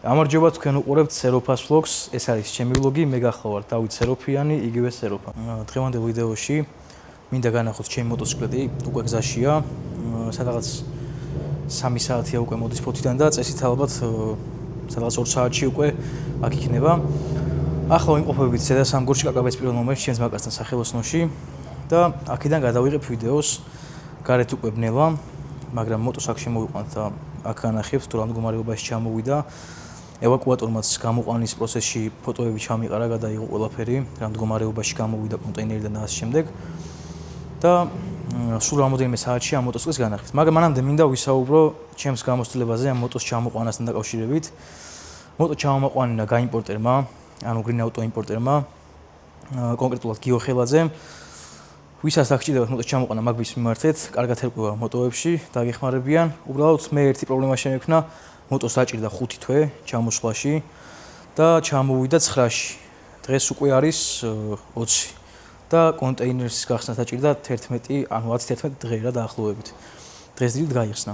გამარჯობა თქვენ უყურებთ Serofas Vlogs, ეს არის ჩემი ვლოგი, მე გახლავართ დავით სეროფიანი, იგივე Serofа. დღევანდელ ვიდეოში მინდა განახოთ ჩემი მოტოციკლეტი, უკვე გზაშია, სადღაც 3 საათია უკვე მოდის ფოთიდან და წესით ალბათ სადღაც 2 საათში უკვე აქ იქნება. ახლა ვიმყოფებით ზედა სამგორში კაკაბეს პირველ ნომერში ჩემს მაკასთან სახელოსნოში და აქედან გადავიღებ ვიდეოს გარეთ უკვე ბნელა, მაგრამ მოტოს აქ შემოვიყვანთ და აქ განახებთ თუ რა მდგომარეობაში ჩამოვიდა. ევაკუატორმაც გამოყვანის პროცესში ფოტოები ჩამიყარა, გადაიღო ყველაფერი, რა მდგომარეობაში გამოვიდა კონტეინერიდან და ასე შემდეგ. და სულ რამოდენიმე საათში ამ მოტოციკლს განახებთ. მაგრამ მანამდე მინდა ვისაუბრო ჩემს გამოცდილებაზე ამ მოტოს ჩამოყვანასთან დაკავშირებით. მოტო ჩამოყვანა გაიმპორტერმა, ანუ Green Auto იმპორტერმა, კონკრეტულად გიო ხელაძემ. ვისაც დაგჭირდებათ მოტოს ჩამოყვანა მაგბის მიმართეთ, კარგად ერკვევა მოტოებში, დაგეხმარებიან. უბრალოდ მე ერთი პრობლემა შემექნა, მოტოს დაჭირდა 5 თვე ჩამოსვლაში და ჩამოვიდა 9-ში. დღეს უკვე არის 20 და კონტეინერის გახსნა დაჭირდა 11, ანუ 10-11 დღე რა დაახლოებით. დღეს დილით გაიხსნა.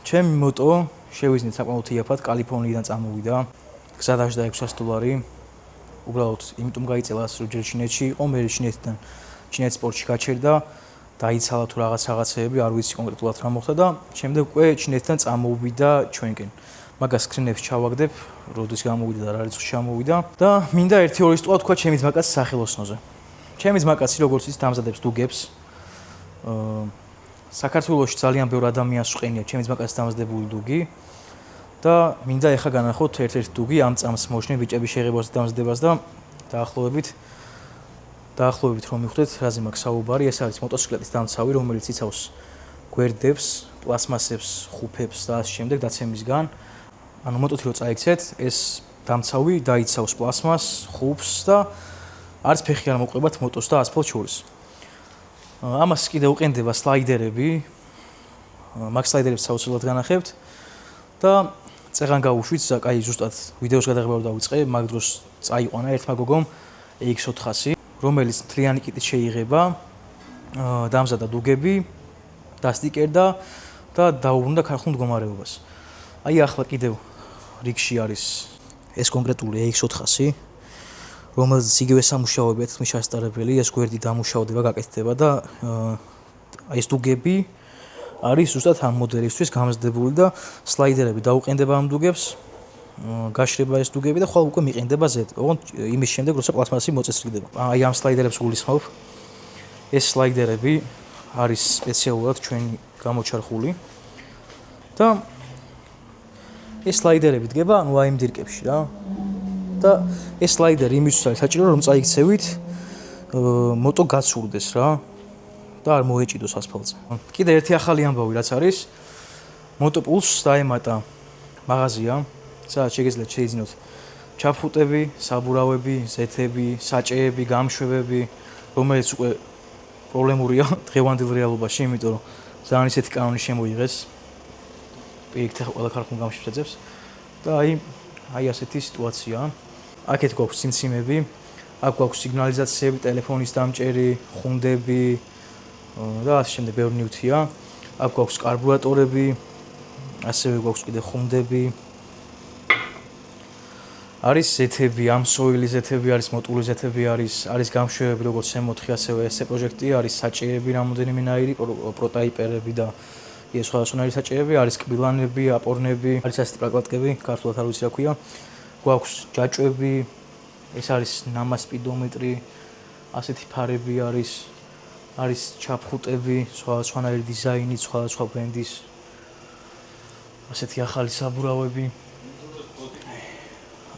ჩემი მოტო შევიზნეთ საკმაოდ იაფად, კალიფორნიიდან წამოვიდა. გზა დაждდა $600. უბრალოდ იმიტომ გაიწელა რომ ჯერ ჩინეთში იყო, მე ჩინეთიდან ჩინეთის პორტში გაჩერდა, დაიცალა თუ რაღაცეები, არ ვიცი კონკრეტულად რა მოხდა და შემდეგ უკვე ჩინეთიდან წამოვიდა ჩვენკენ. მაგას სკრინებს ჩავაგდებ, როდის გამოვიდა და რა რიცხვი ჩამოვიდა და მინდა 1-2 სიტყვა თქვა ჩემი ძმაკაცის სახელოსნოზე. ჩემი ძმაკაცი როგორც ის დამზადებს დუგებს. საქართველოში ძალიან ბევრი ადამიანს ვყენია ჩემი ძმაკაცის დამზადებული დუგი და მინდა ეხა განახოთ ერთ-ერთი დუგი ამ წამს მოშნე ბიჭების შეღებაზე დამზადებას და დაახლოებით რომ მივხვდეთ რაზე მაქვს საუბარი, ეს არის მოტოციკლეტის დამცავი, რომელიც იცავს გვერდებს, პლასმასებს, ხუფებს და ასე შემდეგ დაცემისგან. ანუ მოტოთი რო წაიქცეთ, ეს დამცავი დაიცავს პლასმას, ხუფს და არც ფეხი არ მოყვებათ მოტოს და ასფალტს შორის. ამას კიდე უყენდება სლაიდერები. მაგ სლაიდერებს საოცრად განახებთ და წეღან გავუშვით, აი ზუსტად ვიდეოს გადაღება რო დავიწყე, მაგ დროს წაიყვანა ერთმა გოგომ EX400, რომელიც მთლიანი კიტით შეიღება, დამზადა დუგები, დასტიკერდა და დაუბრუნდა ქართულ მდგომარეობას. აი ახლა კიდევ რიგში არის ეს კონკრეტული EX400, რომელზეც იგივე სამუშაოებია თითქმის შესაძლებელი, ეს გვერდი დამუშავდება, გაკეთდება და აი ეს დუგები არის ზუსტად ამ მოდელისთვის გამზადებული და სლაიდერები დაუყენდება ამ დუგებს, გაშრება ეს დუგები და ხვალ უკვე მიყენდება ზედ. ოღონდ იმის შემდეგ, როცა პლასმასი მოწესრიგდება. აი ამ სლაიდერებს გულისხმობ. ეს სლაიდერები არის სპეციალურად ჩვენი გამოჩარხული და ეს სლაიდერები დგება ანუ აი იმ დირკებში რა. და ეს სლაიდერი იმისთვის არის საჭირო, რომ წაიქცევით მოტო გაცურდეს რა და არ მოეჭიდოს ასფალტზე. კიდე ერთი ახალი ამბავი რაც არის, მოტოპულს დაემატა მაღაზია, სადაც შეგიძლიათ შეიძინოთ ჩაფუტები, საბურავები, ზეთები, საჭეები, გამშვებები, რომელიც უკვე პრობლემურია დღევანდელ რეალობაში, იმიტომ რომ ძალიან ისეთი კანონი შემოიღეს. პირიქით ყველა ქართულ გამშვებს ეძებს და აი ასეთი სიტუაციაა. აქეთ გვაქვს სიმციმები, აქ გვაქვს სიგნალიზაციები, ტელეფონის დამჭერი, ხუნდები და ასე შემდეგ ბევრი ნივთია. აქ გვაქვს კარბურატორები, ასევე გვაქვს კიდე ხუნდები. არის ზეთები, ამსოილი ზეთები არის, მოტული ზეთები არის გამშვებები, როგორც M4, ასევე SE პროჟექტი, არის საჭეები, რამოდენიმე ნაირი, პროტაიპერები და ეს სხვადასხვანაირი საჭეები, არის კბილანები, აპორნები, არის ასეთი პრაგმატიკები, ქართულად არ ვიცი რა ქვია. გვაქვს ჯაჭვები, ეს არის ნამასპიდომეტრი, ასეთი ფარები არის ჩაფხუტები, სხვადასხვანაირი დიზაინით, სხვადასხვა ბრენდის. ასეთი ახალი საბურავები.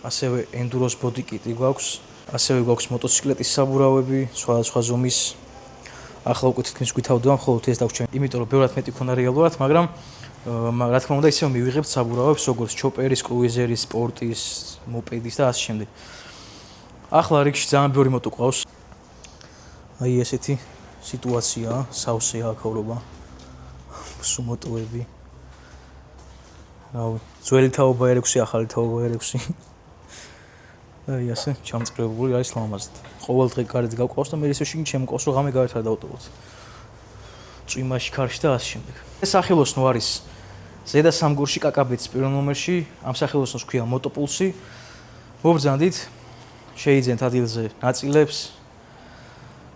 ასევე Enduros body kit გვაქვს, ასევე გვაქვს მოტოციკლეტის საბურავები, სხვადასხვა ზომის. ახლა უკვე თითქმის გვითავდება, მხოლოდ ეს დაგვრჩენ, იმიტომ რომ ბევრად მეტი ქონა რეალურად, მაგრამ რა თქმა უნდა ისევ მივიღებთ საბურავებს, როგორც ჩოპერის, კრუიზერის, სპორტის, მოპედის და ასე შემდეგ. ახლა რიგში ძალიან ბევრი მოტო ყავს. აი ესეთი სიტუაციაა, სავსეა აქაურობა. სუმოტოები. რავი, ძველი თაობა R6, ახალი თაობა R6. აი ასე ჩამწკრებული არის ლამაზად. ყოველ დღე გარეთ გავყავს და მე ისე შიგნით შემოყავს, რომ ღამე გარეთ არ დავტოვოთ. წვიმაში, ქარში და ასე შემდეგ. ეს სახელოსნო არის ზედა სამგორში კაკაბეთის პირველ ნომერში ამ სახელოსნოს ქვია მოტოპულსი. მობრძანდით, შეიძენთ ადგილზე ნაწილებს,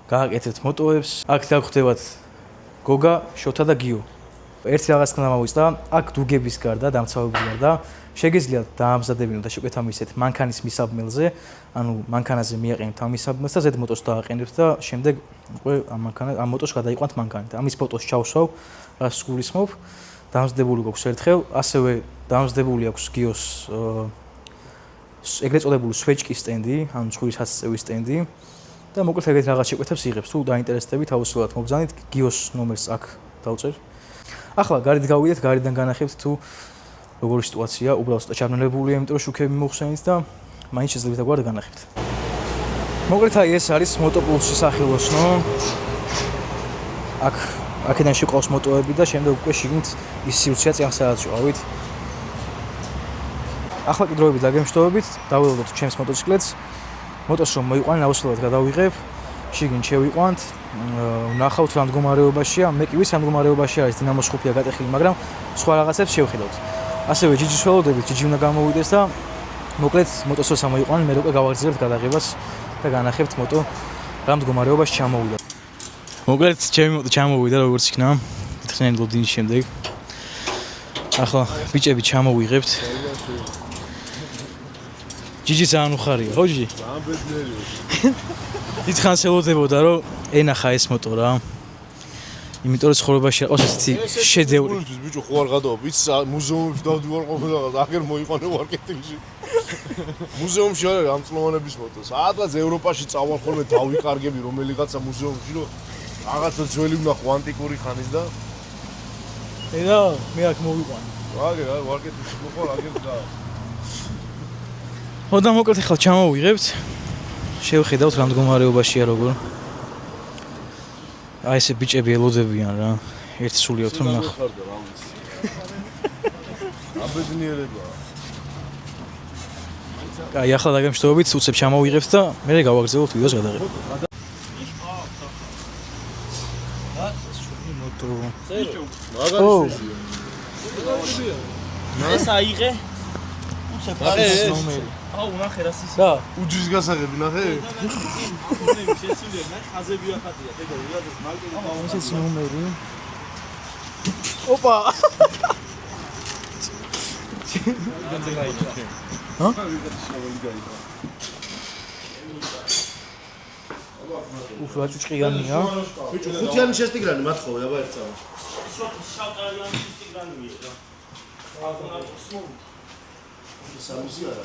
გააკეთებთ მოტოებს. აქ დაგხვდებათ გოგა, შოთა და გიო. ერთი რაღაც თქმა მოვიწდა, აქ დუგების გარდა, დამცავების გარდა, შეგიძლიათ დაამზადებინოთ და შეკვეთა მისცეთ მანქანის მისაბმელზე, ანუ მანქანაზე მიაყენებთ ამ მისაბმელს და ზედ მოტოს დააყენებთ და შემდეგ უკვე ამ მოტოს გადაიყვანთ მანქანით. ამის ფოტოს ჩავსვავ, რას გულისხმობ. დამზადებული გვაქვს ერთხელ, ასევე დამზადებული აქვს გიოს ეგრეთ წოდებული სვეჩკის სტენდი, ანუ ცხვირის ათწევის სტენდი და მოკლედ ეგეთ რაღაც შეკვეთებს იღებს. თუ დაინტერესდებით, თავისუფლად მოგზავნით, გიოს ნომერს აქ დავწერ. ახლა გარეთ გავიდეთ, გარედან განახებთ თუ როგორი სიტუაცია, უბრალოდ ჩაბნელებულია, იმიტომ რომ შუქები მოხსენით და მაინც შეძლებთ აგვარ განახებთ. მოკლედ აი ეს არის მოტოპულსის სახელოსნო. აქედან შეყავს მოტოები და შემდეგ უკვე შიგნით ის სივრცეა წინ სადაც ვიყავით. ახლა კი დროებით დაგემშვიდობებით, დაველოდოთ ჩემს მოტოციკლეთს. მოტოს რომ მოიყვანე, აუცილებლად გადავიღებ. შიგნით შევიყვანთ, ნახავთ რა მდგომარეობაშია, მე კი ვიცი რა მდგომარეობაში არის, დინამოს ხუფია გატეხილი, მაგრამ სხვა რაღაცებს შევხედავთ. ასევე ჯიჯის ველოდებით, ჯიჯი უნდა გამოვიდეს და მოკლედ მოტოს როცა მოიყვანე, მე უკვე გავაგრძელებთ გადაღებას და განახებთ მოტო რა მდგომარეობაში ჩამოვიდა. მოკლედ ჩემი მოტო ჩამოვიდა როგორც იქნა, მითხნიანი ლოდინის შემდეგ. ახლა ბიჭები ჩამოვიღებთ. ჯიჯი ძალიან უხარია, ხო ჯიჯი? ძალიან ბედნიერია. დიდხანს ელოდებოდა რომ ენახა ეს მოტო რა. იმიტომ რომ ცხოვრებაში აქვს ესეთი შედევრი. ბიჭო ხო არ გადავა, ვიცი მუზეუმებში დავდივარ ყოფილა, აგერ მოიყვანე მარკეტინგში. მუზეუმში არის ამწლოვანების მოტო. სადღაც ევროპაში წავალ ხოლმე დავიკარგები რომელიღაცა მუზეუმში რომ რაღაცა ძველი ვნახო ანტიკური ხანის და ედა მე აქ მოვიყვანე. აგერ მარკეტინგში მოყვა აგერ და ხოდა მოკლედ ახლა ჩამოვიღებთ. შევხედავთ რა მდგომარეობაშია როგორ. აი ესე ბიჭები ელოდებიან რა. ერთ სულიოთ რომ ნახო. აბედნიერებაა. აი ახლა დაგემშვიდობებით, უცებ ჩამოვიღებთ და მე გავაგრძელებთ ვიდეოს გადაღება. მოტო. ეს აიღე. უცებ არის ნომერი. აუ ნახე რა სისი. და უჯის გასაღები ნახე? შესულია, მე ხაზები ახატია, ეგ ვიღაც მარკეტინგი. აუ ესეც ნომერი. ოპა. ჰა? უფლა ჭუჭყიანია. ბიჭო, ხუთიანი შესტიგრანი მათხოვე, აბა ერთ წამო. შავტარიანი შესტიგრანია რა. სამისი არა.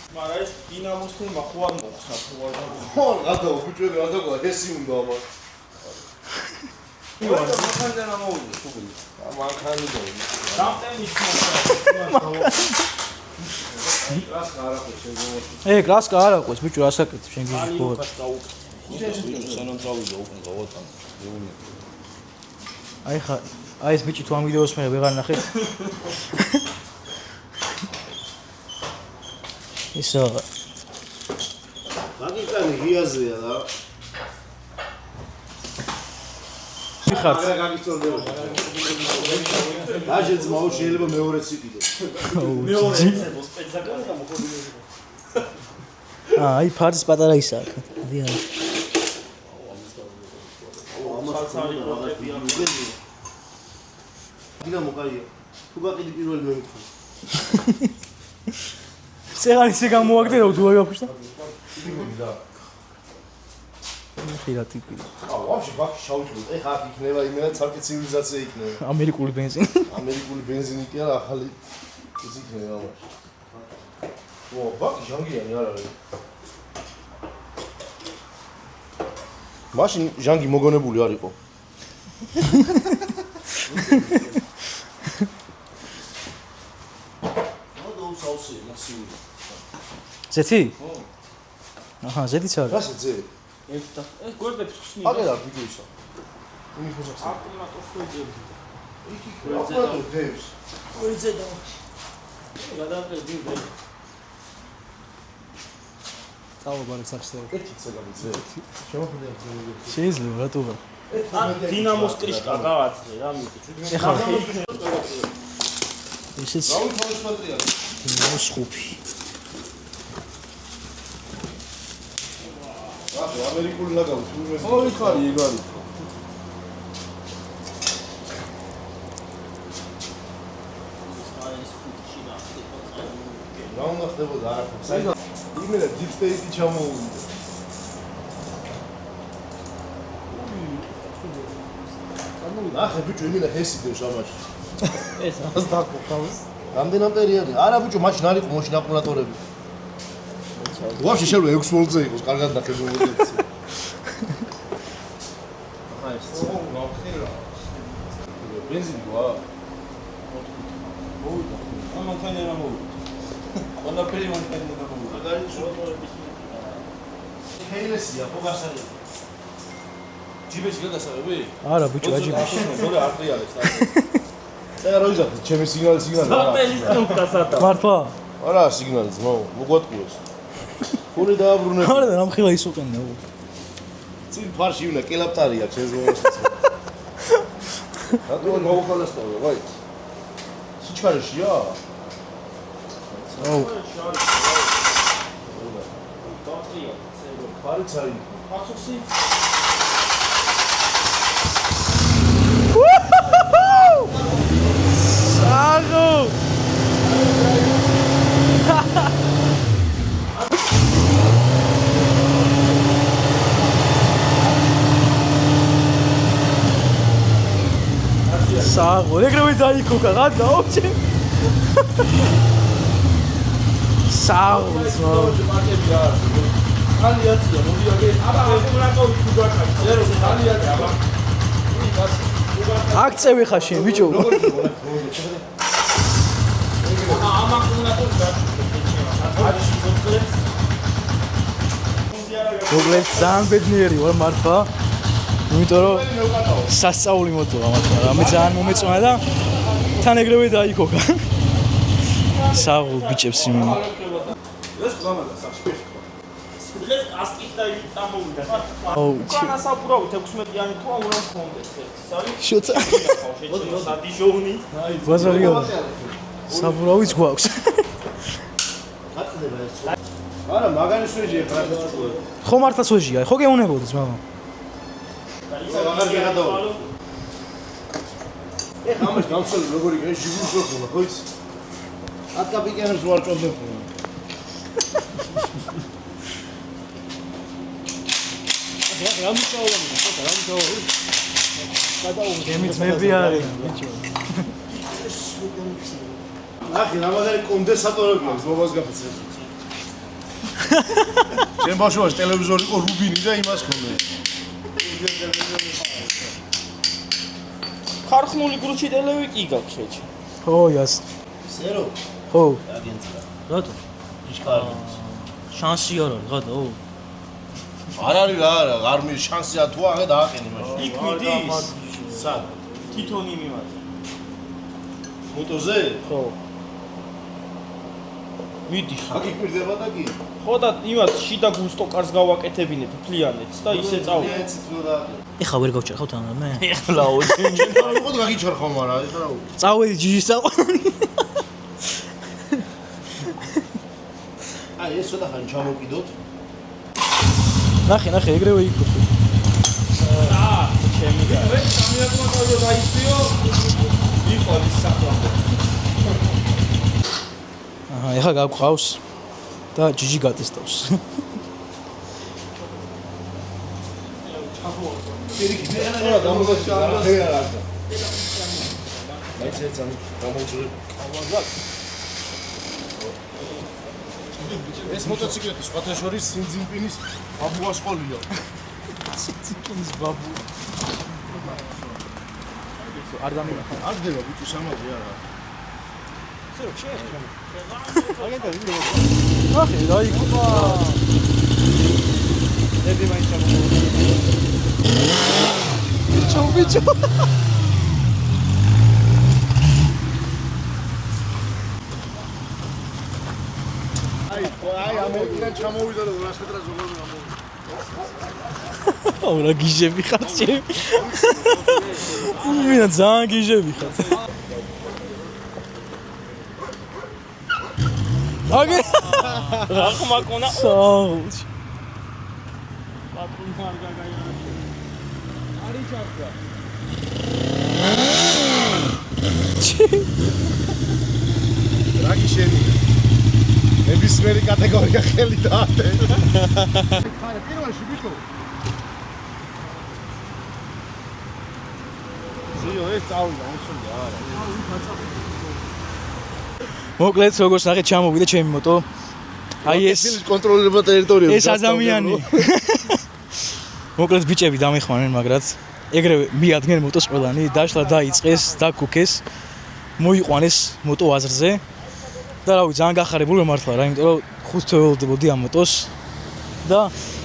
მაგრამ ეს დინამოს თემა ხო არ მოხსნა, ხო არ მოხსნა. ხო, გადავა, ბიჭები, გადავა, ესი უნდა ამას. იوان მანქანიდან ამოვიდა, ხო? მანქანიდან. დამტემის გრასკა არ აყოს, ბიჭო, რა საკეთებ შენ გიჟი ხო? სანამ წავიდა უკვე გავატან. აი ეს ბიჭი თუ ამ ვიდეოს მე ვეღარ ნახეთ. ისო მაგიტანი ღიაზეა და ხართ. დაჟეც მაუ შეიძლება მეორეც იყიდო. მეორე ეცებოს პეცაკა და მოხდები. აი ფარს პატარა ისა აქ. დიახ. სალსალი პროტები აქვს. დინამო კაია. თუ გაყიდი პირველი მე მითხარ. სეღანისი გამოაგდე რა თუ აგაფუშტა? ხირა ტიპი. ვაფშე ბაქი შავჭმო. ეხა აქ იქნება იმენა ცალკე ცივილიზაცია იქნება. ამერიკული ბენზინი. ამერიკული ბენზინი კი არა, ახალი ის იქნება ამაში. ო, ბაქი ჟანგიანი არ არის. მაშინ ჟანგი მოგონებული არ იყო. ზეთი? ხო. აჰა, ზეთიც არის. რა შეძე? ეს გვერდებს ხსნი. აგერა ვიდეოისა. იმის მოსახსენე. აკუმულატორს ვეძებდი. იქ აკუმულატორ დევს. ვეძედა. გადაყედი ვე. წავაბარე სახსოვ. ერთი ცელა ვიძე. შემოხვიდე ახლა. შეიძლება რატო ვარ? დინამოს კრიშკა გავაცე რა მითი. ეხლა ესეც რავი თავის პატრიარქი. დინამოს ხუფი. ახლა ამერიკული ლაგავი თურმე. ხო ვიხარი ეგ არის. რა უნდა ხდებოდა არაფერი. საერთოდ იმენა deep state-ი ჩამოვიდა. ნახე ბიჭო იმენა ჰესიდებს ამაში. ეს რას დაკوخავს? რამდენამდე არის? არა ბიჭო, მაშინ არ იყო მოშინ აკუმულატორები. ვაფშე შეიძლება 6 ვოლტზე იყოს, კარგად დახებულები. ახლა ეს გავხსნა. ბენზინი გვა? მოვიდა. ამანქანა რა მოვიდა. ყველაფერი მანქანა რა მოვიდა. მაგარი სროტორების ჰეილესია, ხო გასაღები. ჯიბეში გადასაღები? არა ბიჭო აჯიბეში. მორე არ ყიალებს და. წერა რო იზარდე, ჩემი სიგნალი არა. სატელის ნუკასატა. მართლა? არა სიგნალი ძმაო, მოგვატყუეს. ფონი დააბრუნებ. არა რამხილა ის უყენდა. წინ ფარში იუნა კელაპტარია შეზღუდვაში. რატო გავუხალასტავე, ვაი. სიჩქარეშია? აუ. დაფრია, ცერო. ფარიც არის. ხაცოქსი. საღო. საღო, ეგრევე დაიქოკა, რა დაუჭე. საღო, მარტები რა არის? ხალიაცია, მოვიაგე. აბა, აკუმულატორი თუ გაქვს. ზერო ხალიაცია, აბა. აქცევი ხარ შენ, ბიჭო. ამ აკუმულატორს გაჩვენე. მოკლედ ძალიან ბედნიერი ვარ მართლა. იმიტომ რომ სასწაული მოტოვა მართლა. რამე ძალიან მომეწონა და თან ეგრევე დაიქოკა. საღო ბიჭებს იმ. ეს გამადა სახში. ეს ასკით და ის წამოვიდა. აუ, განასაფურავით 16-იანი თუ არ უნდა ხონდეს ერთი. სავი? შოცა. შეჭრა სადიჟონი. ბაზარია. საბურავიც გვაქვს. არა, მაგარი სვეჯია ხარ დაწყუე. ხო მართლა სვეჟია, ხო გეუნებოდეს მამა. აღარ გეღადაო. ეხა ამას გამწველი როგორი გე ჟიგულს ვქონა, ხო იცი? 10 კაპიკიანებს ვარ ჭობებ. გემი ძმები არის, ბიჭო. ნახე, რამაგარი კონდენსატორებია, ზმობას გაფიცე. ჩემ ბავშვობაში ტელევიზორი იყო რუბინი და იმას ხონდა. ხარხმული გრუჩი ტელევი კი გაქვს შეჭი. ხო, იას. სერო? ხო. აგენცდა. რატო? იშკარი. შანსი არ არის, რატო? არ არის რა, არ მის შანსია თუ აღე დააყენი მაშინ. იქ მიდის? სად? თვითონი მიმართ. მოტოზე? ხო. მიდის. აქ იკვირდება და კი. ხო და იმას შიდა გუსტოკარს გავაკეთებინე ფლიანეთს და ისე წავ. ეხა ვერ გავჭერხავთ ამ მე. ეხლა ოჩინი. იყო და გაგიჩერხავ მარა, ეხლა რა. წავედი ჯიჟის საყვანი. აი ეს ცოტა ხანი ჩამოვკიდოთ. ნახე, ეგრევე იქნება. ჩემი და მე სამიაკმაკავე დაიწიო. იყო ის საფლავე. აჰა, ეხა გაგყავს და ჯიჯი გატესტავს. რა გამოგაშა არა არა. მაინც ეცანი გამოუძრე. ეს მოტოციკლეტი სხვათა შორის სინძინპინის ბაბუას ყოლია. სინძინპინის ბაბუ. არ დამინახა. არ ხდება ბიჭო სამაძე არა. ნახე, რა იქნება. ედი მაინც ჩო ბიჭო. აი ამერიკიდან ჩამოვიდა და 200 მეტრას ზოგადად გამოვიდა. აუ რა გიჟები ხარ ჩემი. მინა ძალიან გიჟები ხარ. აგერ ახმა კონა საუჩ პატრონი არ გაგაიარა არი ჩახდა რაგი შენი ნებისმიერი კატეგორია ხელი დაატე ხარე პირველში ბიჭო ზიო ეს წავიდა უსუნდა არა მოკლედ როგორც ნახეთ ჩამოვიდა ჩემი მოტო აი ეს კონტროლირება ტერიტორიები ეს ადამიანი მოკლედ ბიჭები დამეხმარნენ მაგრამ ეგრევე მიადგნენ მოტოს ყველანი დაშლა დაიწყეს დაკუქეს მოიყვანეს მოტო აზრზე და რავი ძალიან გახარებული მართლა რა იმიტომ რომ 5 თვე ველოდებოდი ამ მოტოს და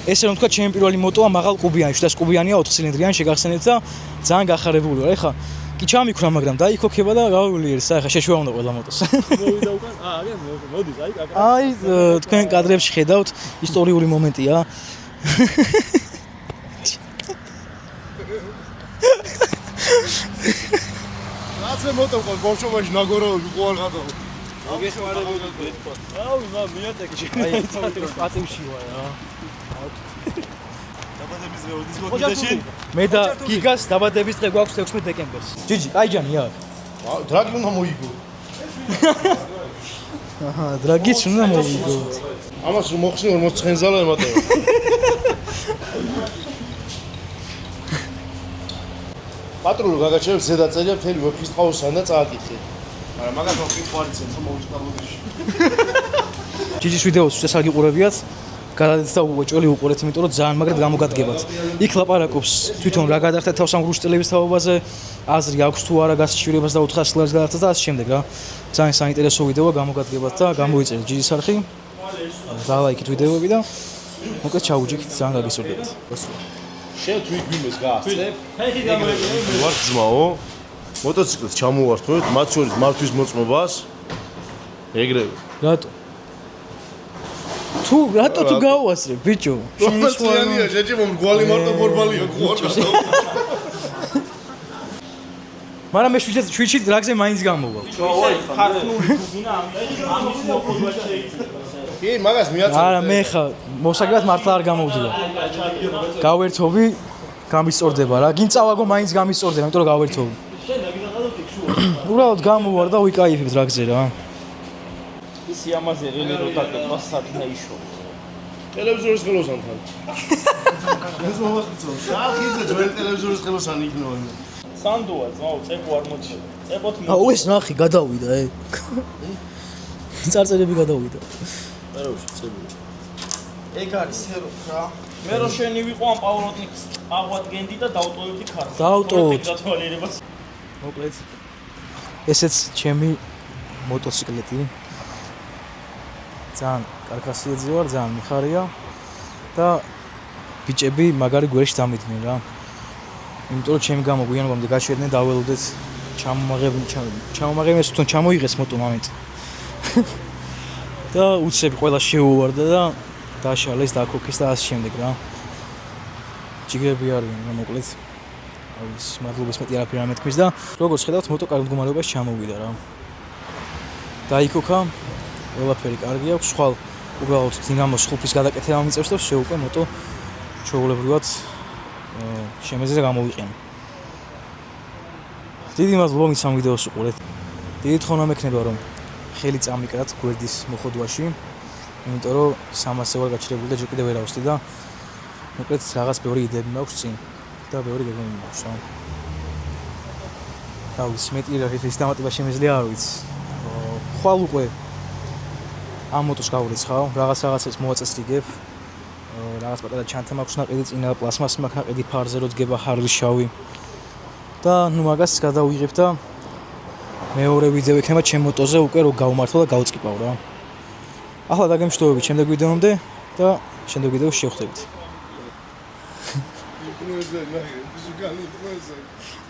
ესე რომ თქვა ჩემი პირველი მოტოა მაღალ კუბიანი 700 კუბიანია 4 ცილინდრიანი შეგახსენეთ და ძალიან გახარებული ვარ ეხა კი ჩამიქრა მაგრამ დაიქოქება და გავივლიერს ეხა შეშვა უნდა ყველა მოტოს მოვიდა უკან აგერ მოდის აი კაკა აი თქვენ კადრებში ხედავთ ისტორიული მომენტია რაცე მოტო ყო ბავშვობაში ნაგოროები ყო არ ხატო აგეხმარებოდი აუ მიაწეკი აი პატივში ვარ რა დაბადების დღე ოდის მოკიდაში მე და გიგას დაბადების დღე გვაქვს 16 დეკემბერს ჯიჯი კაიჯანია დრაგი უნდა მოიგო აჰა დრაგიც უნდა მოიგო ამას რომ მოხსნი 40 ცხენზალა ემატება პატრულო გაგაჩერებს ზედაწერია მთელი ვეფხის ყავოსან და წააკითხე მაგრამ მაგას მოხი ყوارიცენ რომ მოვიწყაროდეში ჯიჯის ვიდეოს შესაგი ყურებიათ გადადეთ და უეჭველი უყურეთ იმიტომ რომ ძალიან მაგრად გამოგადგებათ იქ ლაპარაკობს თვითონ რა გადახდა თავს ამ გრუშტელების თაობაზე აზრი აქვს თუ არა გასაჩივრებას და 400 ლარს გადახდა და ასე შემდეგ რა ძალიან საინტერესო ვიდეოა გამოგადგებათ და გამოიწერეთ ჯიჯის არხი დალაიქით ვიდეოები და მოკლედ ჩაუჯიქით ძალიან გაგისურვებთ შენ თუ იგვიმეს გაასწრებ ხეხი გამოიგე ვარ ძმაო მოტოციკლით ჩამოვართვეთ მათ შორის მართვის მოწმობას ეგრევე რატო თუ გაუასრებ ბიჭო რომელწლიანია შეჭი მომრგვალი მარტო ბორბალია ხო არ გასა მაგრამ მე შვიჩით დრაგზე მაინც გამოვალ ხარხნული გუგინა ამის მოხდება შეიძლება კი მაგას მიაწევ არა მე ხა მოსაგრად მართლა არ გამოვდია გავერთობი გამისწორდება რა გინ წავაგო მაინც გამისწორდება იმიტომ რომ გავერთობი უბრალოდ გამოვარ და ვიკაიფებ დრაგზე რა ისი ამაზე რელი როტაკება საქმე იშო ტელევიზორის ხელოსანთან ეს მომასწავლე ხალხიძე ძველი ტელევიზორის ხელოსანი იქნება სანდოა ძმაო წებო არ მოჩება წებოთ აუ ეს ნახი გადავიდა წარწერები გადავიდა ეროში წები ეგ არის ერო რა მე რო შენი ვიყო ამ პავროტნიკს აღვადგენდი და დავტოვებდი ქარს დავტოვოთ. გათვალიერებას მოკლედ ესეც ჩემი მოტოციკლეტი ძალიან კარგასიაძე ვარ ძალიან მიხარია და ბიჭები მაგარი გვერდში დამიდნენ რა იმიტომ რომ ჩემი გამო გვიანობამდე გაჩერდნენ დაველოდეთ ჩამომაღებინეს თვითონ ჩამოიღეს მოტო მომენტ და უცებ ყველა შეუვარდა და დაშალეს დაკოქეს და ასე შემდეგ რა ჯიგრები არიან რა მოკლედ ის მადლობის მეტი არაფერი არ მეთქმის და როგორც ხედავთ მოტო კარგ მდგომარეობაში ჩამოვიდა რა დაიქოქა ყველაფერი კარგი აქვს ხვალ უბრალოდ დინამოს ხუფის გადაკეთება მიწევს და შეუყვე მოტო ჩაულებრივად შემეზე გამოვიყენე დიდი მადლობა მის ამ ვიდეოს უყურეთ დიდი თხოვნა მექნება რომ ხელი წამიკრათ გვერდის მოხდვაში იმიტომ რომ 300-ზე ვარ გაჩერებული და ჯერ კიდევ ვერ ავსდი და მოკლედ რაღაც ბევრი იდეები მაქვს წინ და ბევრი გეგმები მაქვს რა და ის მეტი ის დამატება შემეძლია არ ვიცი ხვალ უკვე ამ მოტოს გავრიცხავ რაღაცას მოვაწესრიგებ რაღაც პატარა ჩანთა მაქვს ნაყიდი წინა პლასმასი მაქვს ნაყიდი ფარზე რო დგება ჰარვის შავი და ნუ მაგას გადავიღებ და მეორე ვიდეო იქნება ჩემ მოტოზე უკვე რო გავმართო და გავწყიპავ რა ახლა დაგემშვიდობებით შემდეგ ვიდეომდე და შემდეგ ვიდეოში შევხვდებით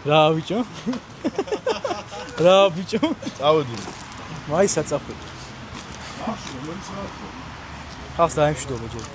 რა ბიჭო რა ბიჭო წავედი მაი საწაფო ხალხს დაემშვიდობა ჯერ